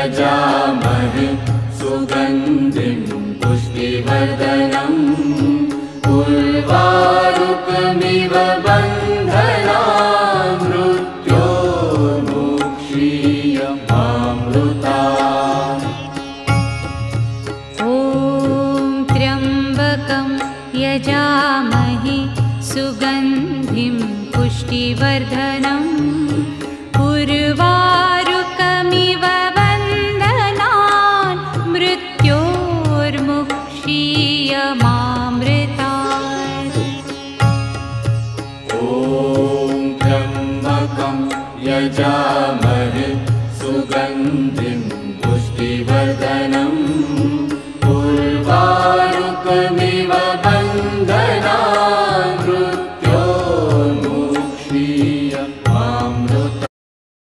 यजामहे सुगन्धिं पुष्टिवर्धनम् उर्वारुकमिव बन्धनान् मृत्योर्मुक्षीयमामृतात्। ॐ त्र्यम्बकं यजामहे सुगन्धिं पुष्टिवर्धनम् उर्वारुकमिव बन्धनान् मृत्योर्मुक्षीयमामृतात्। ॐ त्र्यम्बकं यजामहे सुगन्धिं पुष्टिवर्धनम्